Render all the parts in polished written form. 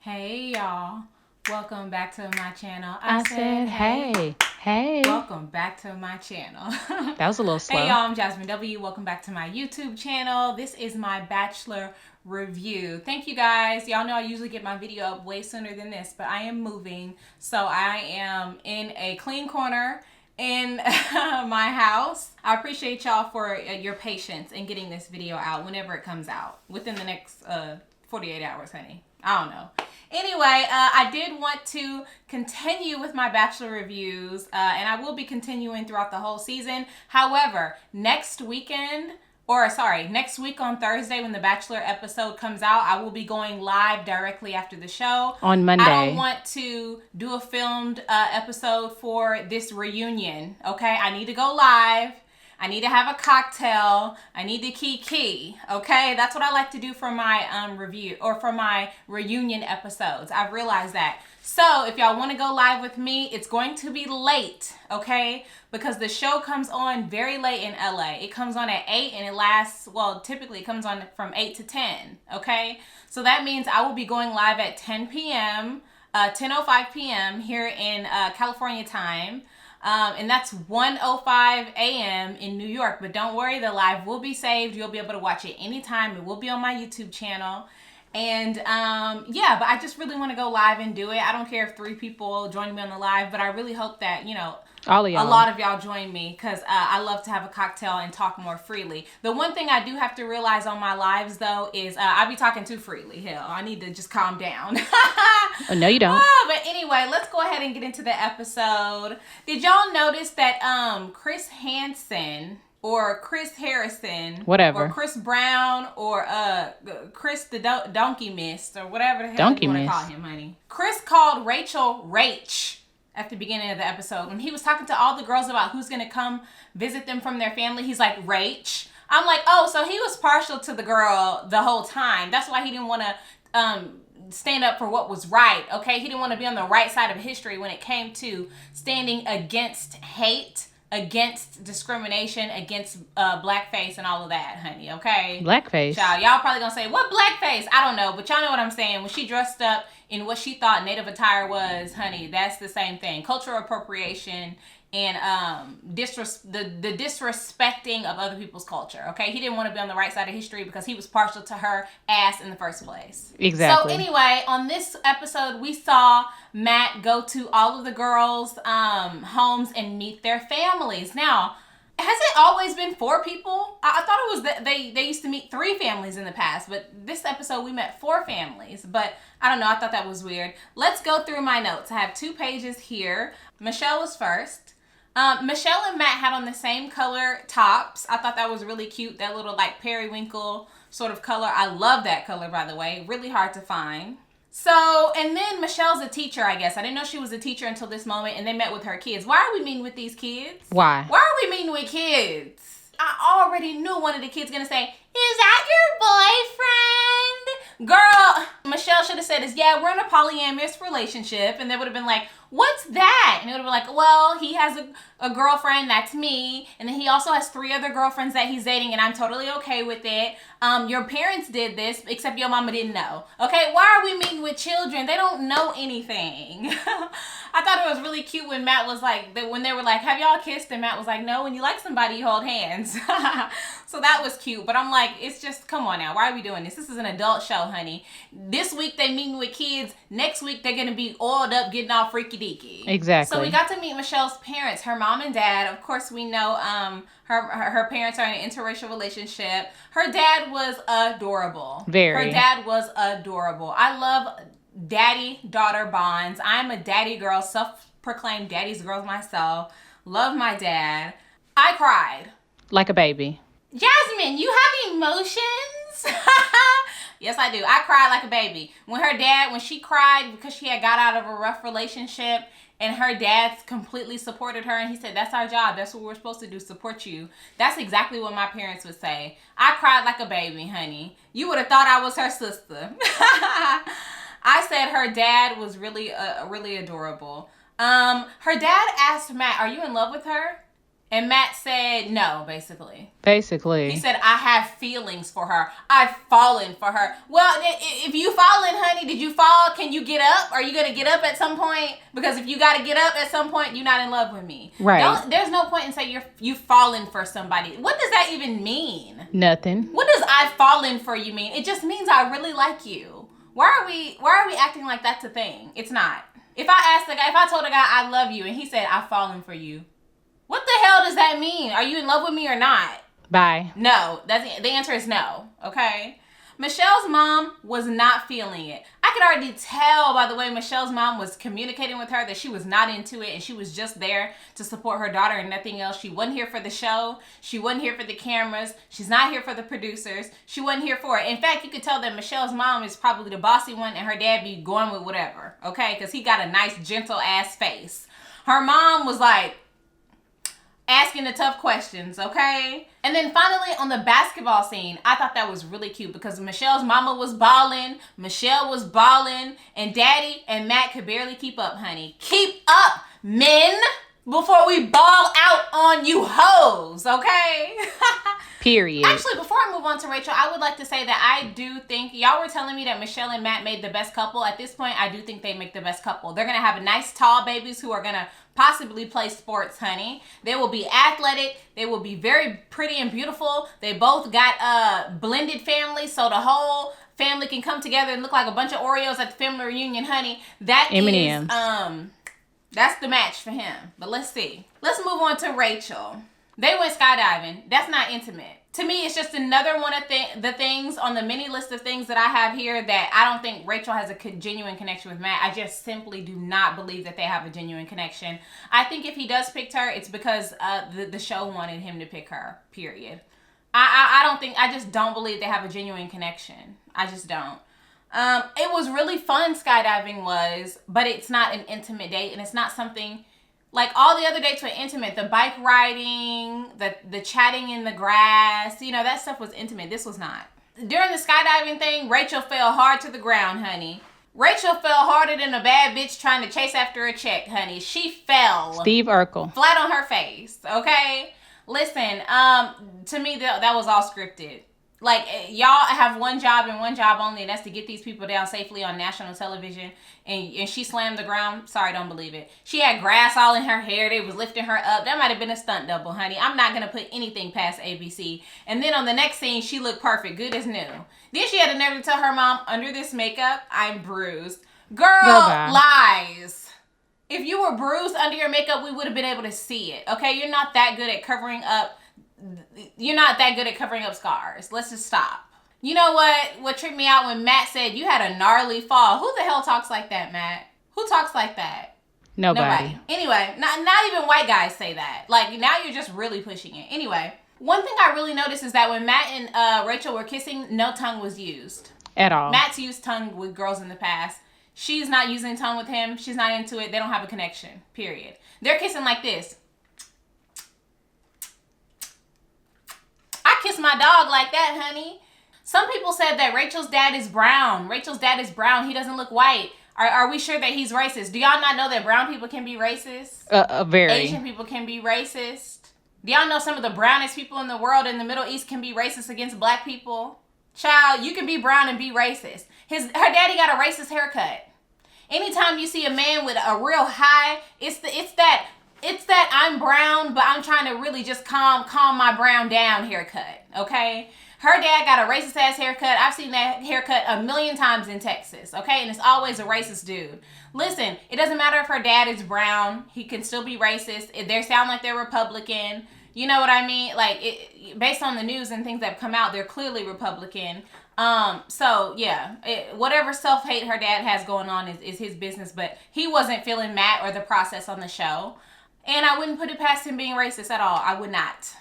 Hey y'all, welcome back to my channel. I said, hey. Welcome back to my channel. That was a little slow. Hey y'all, I'm Jazmyn W. Welcome back to my YouTube channel. This is my Bachelor review. Thank you guys. Y'all know I usually get my video up way sooner than this, but I am moving. So I am in a clean corner in my house. I appreciate y'all for your patience in getting this video out whenever it comes out. Within the next 48 hours, honey. I don't know. Anyway, I did want to continue with my Bachelor reviews, and I will be continuing throughout the whole season. However, next week on Thursday when the Bachelor episode comes out, I will be going live directly after the show. On Monday. I don't want to do a filmed episode for this reunion, okay? I need to go live. I need to have a cocktail. I need to kiki, okay? That's what I like to do for my review or for my reunion episodes. I've realized that. So if y'all want to go live with me, it's going to be late, okay? Because the show comes on very late in LA. It comes on at 8 and it lasts, well, typically it comes on from 8 to 10, okay? So that means I will be going live at 10 p.m., 10:05 p.m. here in California time. And that's 1:05 a.m. in New York. But don't worry, the live will be saved. You'll be able to watch it anytime. It will be on my YouTube channel. And yeah, but I just really want to go live and do it. I don't care if 3 people join me on the live, but I really hope that, you know, all of y'all. A lot of y'all join me because I love to have a cocktail and talk more freely. The one thing I do have to realize on my lives, though, is I be talking too freely. Hell, I need to just calm down. Oh, no, you don't. But anyway, let's go ahead and get into the episode. Did y'all notice that Chris Hansen or Chris Harrison, whatever, or Chris Brown, or Chris the Donkey Mist, or whatever the hell you want to call him, honey? Chris called Rachel Rach at the beginning of the episode when he was talking to all the girls about who's gonna come visit them from their family. He's like, Rach. I'm like, oh, so he was partial to the girl the whole time. That's why he didn't want to stand up for what was right, okay? He didn't want to be on the right side of history when it came to standing against hate, against discrimination, against blackface and all of that, honey, okay? Blackface? Y'all probably gonna say, what blackface? I don't know, but y'all know what I'm saying. When she dressed up in what she thought native attire was, honey, that's the same thing. Cultural appropriation and the disrespecting of other people's culture, okay? He didn't want to be on the right side of history because he was partial to her ass in the first place. Exactly. So anyway, on this episode, we saw Matt go to all of the girls' homes and meet their families. Now, has it always been 4 people? I thought it was that they used to meet 3 families in the past, but this episode we met 4 families. But I don't know, I thought that was weird. Let's go through my notes. I have 2 pages here. Michelle was first. Michelle and Matt had on the same color tops. I thought that was really cute, that little like periwinkle sort of color. I love that color, by the way. Really hard to find. So, and then Michelle's a teacher, I guess. I didn't know she was a teacher until this moment, and they met with her kids. Why are we meeting with these kids? Why? Why are we meeting with kids? I already knew one of the kids gonna say, is that your boyfriend? Girl, Michelle should have said is, yeah, we're in a polyamorous relationship. And they would have been like, what's that? And it would have been like, well, he has a girlfriend, that's me. And then he also has 3 other girlfriends that he's dating, and I'm totally okay with it. Your parents did this, except your mama didn't know. Okay, why are we meeting with children? They don't know anything. I thought it was really cute when Matt was like, when they were like, have y'all kissed? And Matt was like, no, when you like somebody, you hold hands. So that was cute. But I'm like, it's just, come on now. Why are we doing this? This is an adult show, honey. This week they meeting with kids. Next week they're going to be oiled up, getting all freaky deaky. Exactly. So we got to meet Michelle's parents, her mom and dad. Of course, we know her parents are in an interracial relationship. Her dad was adorable. Very. Her dad was adorable. I love daddy-daughter bonds. I'm a daddy girl, self-proclaimed daddy's girl myself. Love my dad. I cried. Like a baby. Jazmyn, you have emotions? Yes, I do. I cried like a baby. When she cried because she had got out of a rough relationship and her dad completely supported her and he said, that's our job. That's what we're supposed to do, support you. That's exactly what my parents would say. I cried like a baby, honey. You would have thought I was her sister. I said her dad was really adorable. Her dad asked Matt, are you in love with her? And Matt said no, basically. Basically. He said, I have feelings for her. I've fallen for her. Well, if you fallen, honey, did you fall? Can you get up? Are you going to get up at some point? Because if you got to get up at some point, you're not in love with me. Right. There's no point in saying you've fallen for somebody. What does that even mean? Nothing. What does I've fallen for you mean? It just means I really like you. Why are we acting like that's a thing? It's not. If I told a guy I love you and he said I've fallen for you, what the hell does that mean? Are you in love with me or not? Bye. No. The answer is no. Okay? Michelle's mom was not feeling it. I could already tell by the way Michelle's mom was communicating with her that she was not into it and she was just there to support her daughter and nothing else. She wasn't here for the show. She wasn't here for the cameras. She's not here for the producers. She wasn't here for it. In fact, you could tell that Michelle's mom is probably the bossy one and her dad be going with whatever. Okay? Because he got a nice, gentle ass face. Her mom was like, asking the tough questions, okay? And then finally on the basketball scene, I thought that was really cute because Michelle's mama was balling, Michelle was balling, and Daddy and Matt could barely keep up, honey. Keep up, men, before we ball out on you hoes, okay? Period. Actually, before I move on to Rachel, I would like to say that I do think, y'all were telling me that Michelle and Matt made the best couple. At this point, I do think they make the best couple. They're going to have nice, tall babies who are going to possibly play sports, honey. They will be athletic. They will be very pretty and beautiful. They both got a blended family, so the whole family can come together and look like a bunch of Oreos at the family reunion, honey. That M&Ms. is, that's the match for him. But let's see. Let's move on to Rachel. They went skydiving. That's not intimate. To me, it's just another one of the things on the mini list of things that I have here that I don't think Rachel has a genuine connection with Matt. I just simply do not believe that they have a genuine connection. I think if he does pick her, it's because the show wanted him to pick her, period. I just don't believe they have a genuine connection. I just don't. It was really fun, skydiving was, but it's not an intimate date and it's not something... Like all the other dates were intimate. The bike riding, the chatting in the grass, you know, that stuff was intimate. This was not. During the skydiving thing, Rachel fell hard to the ground, honey. Rachel fell harder than a bad bitch trying to chase after a check, honey. She fell. Steve Urkel. Flat on her face, okay? Listen, to me, that was all scripted. Like, y'all have one job and one job only, and that's to get these people down safely on national television. And she slammed the ground. Sorry, don't believe it. She had grass all in her hair. They was lifting her up. That might have been a stunt double, honey. I'm not going to put anything past ABC. And then on the next scene, she looked perfect. Good as new. Then she had to never tell her mom, under this makeup, I'm bruised. Girl, lies. If you were bruised under your makeup, we would have been able to see it. Okay? You're not that good at covering up. You're not that good at covering up scars. Let's just stop. You know what tripped me out when Matt said you had a gnarly fall. Who the hell talks like that, Matt? Who talks like that? Nobody. Anyway, not even white guys say that. Like, now you're just really pushing it. Anyway, one thing I really noticed is that when Matt and Rachel were kissing, no tongue was used. At all. Matt's used tongue with girls in the past. She's not using tongue with him. She's not into it. They don't have a connection, period. They're kissing like this. I kiss my dog like that, honey. Some people said that Rachel's dad is brown. Rachel's dad is brown. He doesn't look white. Are we sure that he's racist? Do y'all not know that brown people can be racist? Very. Asian people can be racist. Do y'all know some of the brownest people in the world in the Middle East can be racist against black people? Child, you can be brown and be racist. Her daddy got a racist haircut. Anytime you see a man with a real high, it's that I'm brown, but I'm trying to really just calm my brown down haircut, okay? Her dad got a racist ass haircut. I've seen that haircut a million times in Texas, okay? And it's always a racist dude. Listen, it doesn't matter if her dad is brown. He can still be racist. They sound like they're Republican. You know what I mean? Like, based on the news and things that have come out, they're clearly Republican. So yeah, whatever self-hate her dad has going on is his business, but he wasn't feeling Matt or the process on the show. And I wouldn't put it past him being racist at all. I would not.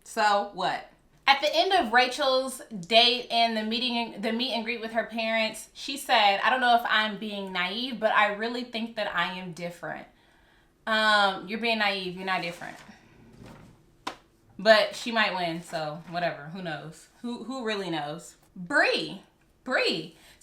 So what? At the end of Rachel's date and the meet and greet with her parents, she said, I don't know if I'm being naive, but I really think that I am different. You're being naive. You're not different. But she might win, so whatever. Who knows? Who really knows? Bree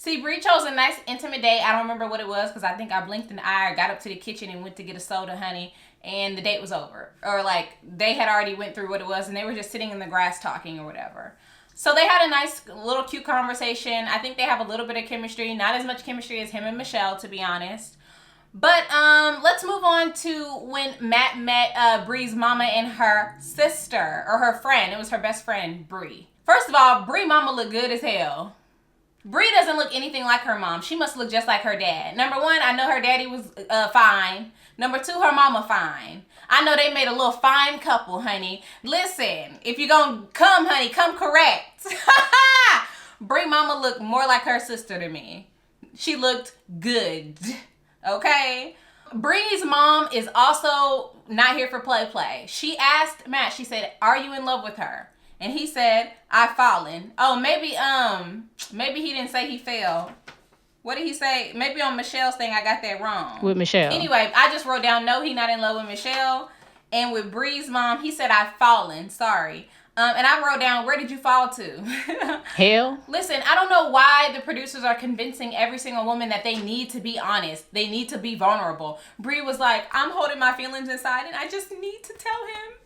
See, Bree chose a nice intimate date. I don't remember what it was because I think I blinked an eye or got up to the kitchen and went to get a soda, honey, and the date was over. Or like they had already went through what it was and they were just sitting in the grass talking or whatever. So they had a nice little cute conversation. I think they have a little bit of chemistry. Not as much chemistry as him and Michelle, to be honest. But let's move on to when Matt met Bree's mama and her sister, or her friend. It was her best friend, Bree. First of all, Bree mama looked good as hell. Bree doesn't look anything like her mom. She must look just like her dad. Number one, I know her daddy was fine. Number two, her mama fine. I know they made a little fine couple, honey. Listen, if you're gonna come, honey, come correct. Bree mama looked more like her sister to me. She looked good. Okay? Bree's mom is also not here for play. She asked Matt, she said, "Are you in love with her?" And he said, "I've fallen." Oh, maybe he didn't say he fell. What did he say? Maybe on Michelle's thing I got that wrong. With Michelle. Anyway, I just wrote down, no, he not in love with Michelle. And with Bree's mom, he said, "I've fallen." Sorry. And I wrote down, where did you fall to? Hell. Listen, I don't know why the producers are convincing every single woman that they need to be honest. They need to be vulnerable. Bree was like, "I'm holding my feelings inside and I just need to tell him.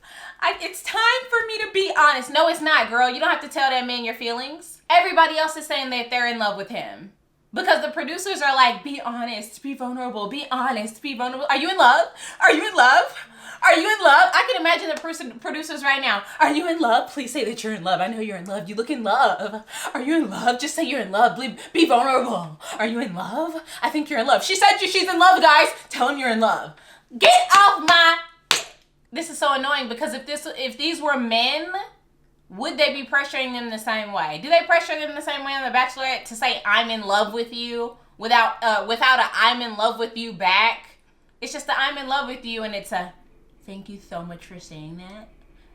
It's time for me to be honest." No, it's not, girl. You don't have to tell that man your feelings. Everybody else is saying that they're in love with him. Because the producers are like, be honest, be vulnerable, be honest, be vulnerable. Are you in love? Are you in love? Are you in love? I can imagine the producers right now. Are you in love? Please say that you're in love. I know you're in love. You look in love. Are you in love? Just say you're in love. Be vulnerable. Are you in love? I think you're in love. She said she's in love, guys. Tell him you're in love. Get off my... This is so annoying because if these were men, would they be pressuring them the same way? Do they pressure them the same way on The Bachelorette to say, "I'm in love with you," without a "I'm in love with you" back? It's just the "I'm in love with you" and it's a "thank you so much for saying that."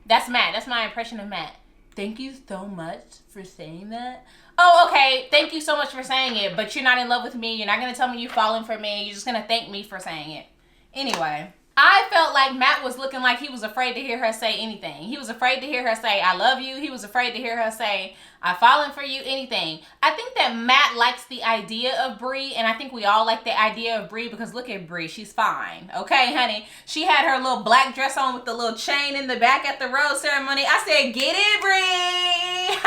That's Matt. That's my impression of Matt. "Thank you so much for saying that." Oh, okay. Thank you so much for saying it, but you're not in love with me. You're not going to tell me you're falling for me. You're just going to thank me for saying it. Anyway, I felt like Matt was looking like he was afraid to hear her say anything. He was afraid to hear her say, "I love you." He was afraid to hear her say, "I've fallen for you," anything. I think that Matt likes the idea of Bree, and I think we all like the idea of Bree because look at Bree. She's fine. Okay, honey? She had her little black dress on with the little chain in the back at the rose ceremony. I said, "Get it, Bree."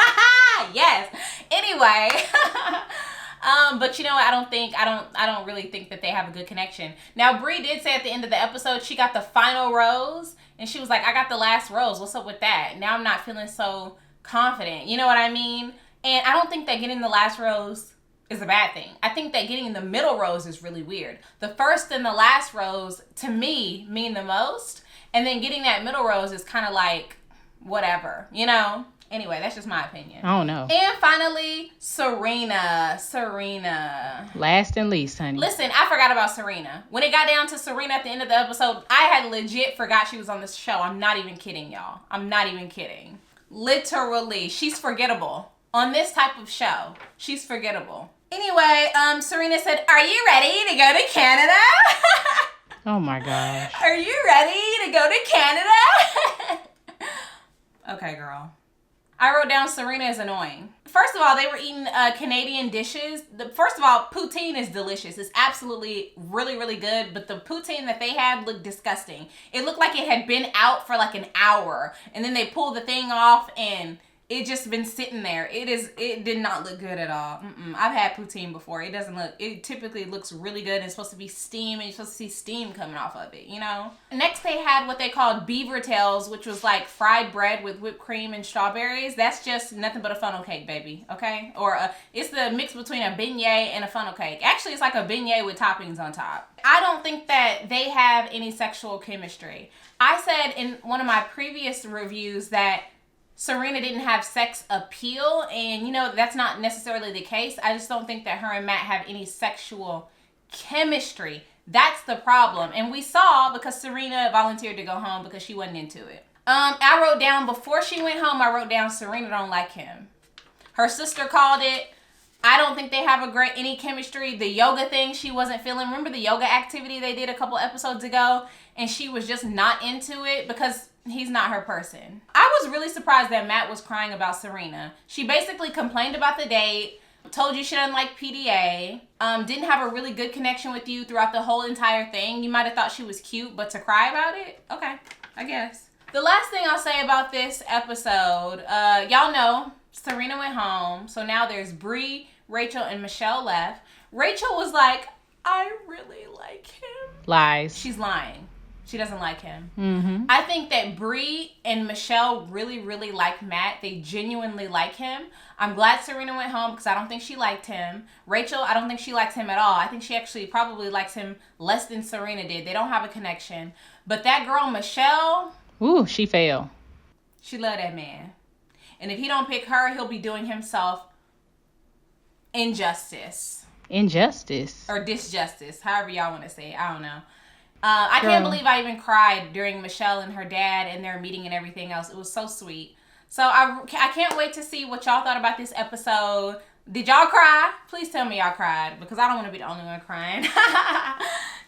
Yes. Anyway. But you know what? I don't really think that they have a good connection. Now, Bree did say at the end of the episode she got the final rose, and she was like, "I got the last rose. What's up with that?" Now I'm not feeling so confident. You know what I mean? And I don't think that getting the last rose is a bad thing. I think that getting the middle rose is really weird. The first and the last rose, to me, mean the most. And then getting that middle rose is kind of like, whatever, you know? Anyway, that's just my opinion. I don't know. And finally, Serena. Last and least, honey. Listen, I forgot about Serena. When it got down to Serena at the end of the episode, I had legit forgot she was on this show. I'm not even kidding, y'all. I'm not even kidding. Literally, she's forgettable. On this type of show, she's forgettable. Anyway, Serena said, "Are you ready to go to Canada?" Oh my gosh. "Are you ready to go to Canada?" Okay, girl. I wrote down Serena is annoying. First of all, they were eating Canadian dishes. First of all, poutine is delicious. It's absolutely really, really good. But the poutine that they had looked disgusting. It looked like it had been out for like an hour. And then they pulled the thing off and it just been sitting there. It did not look good at all. I've had poutine before. It typically looks really good. It's supposed to be steam and you're supposed to see steam coming off of it, you know? Next they had what they called beaver tails, which was like fried bread with whipped cream and strawberries. That's just nothing but a funnel cake, baby, okay? Or it's the mix between a beignet and a funnel cake. Actually, it's like a beignet with toppings on top. I don't think that they have any sexual chemistry. I said in one of my previous reviews that Serena didn't have sex appeal, and you know that's not necessarily the case. I just don't think that her and Matt have any sexual chemistry. That's the problem. And we saw because Serena volunteered to go home because she wasn't into it. I wrote down before she went home, I wrote down Serena don't like him. Her sister called it. I don't think they have any chemistry. The yoga thing she wasn't feeling. Remember the yoga activity they did a couple episodes ago? And she was just not into it because he's not her person. I was really surprised that Matt was crying about Serena. She basically complained about the date. Told you she doesn't like PDA. Didn't have a really good connection with you throughout the whole entire thing. You might have thought she was cute, but to cry about it? Okay, I guess. The last thing I'll say about this episode, y'all know Serena went home. So now there's Bree, Rachel, and Michelle left. Rachel was like, I really like him. Lies. She's lying. She doesn't like him. Mm-hmm. I think that Bree and Michelle really, really like Matt. They genuinely like him. I'm glad Serena went home because I don't think she liked him. Rachel, I don't think she likes him at all. I think she actually probably likes him less than Serena did. They don't have a connection. But that girl, Michelle... Ooh, she fell. She love that man. And if he don't pick her, he'll be doing himself injustice. Injustice? Or disjustice. However y'all want to say it. I don't know. I can't believe I even cried during Michelle and her dad and their meeting and everything else. It was so sweet. So I can't wait to see what y'all thought about this episode. Did y'all cry? Please tell me y'all cried because I don't want to be the only one crying.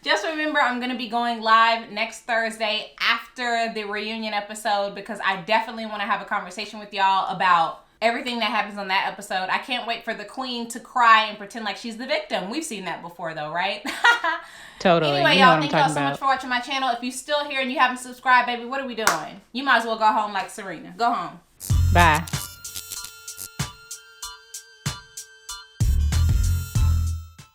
Just remember, I'm going to be going live next Thursday after the reunion episode because I definitely want to have a conversation with y'all about everything that happens on that episode. I can't wait for the queen to cry and pretend like she's the victim. We've seen that before though, right? Totally. Anyway, you know y'all, thank y'all so about. much for watching my channel. If you're still here and you haven't subscribed, baby, what are we doing? You might as well go home like Serena. Go home. Bye.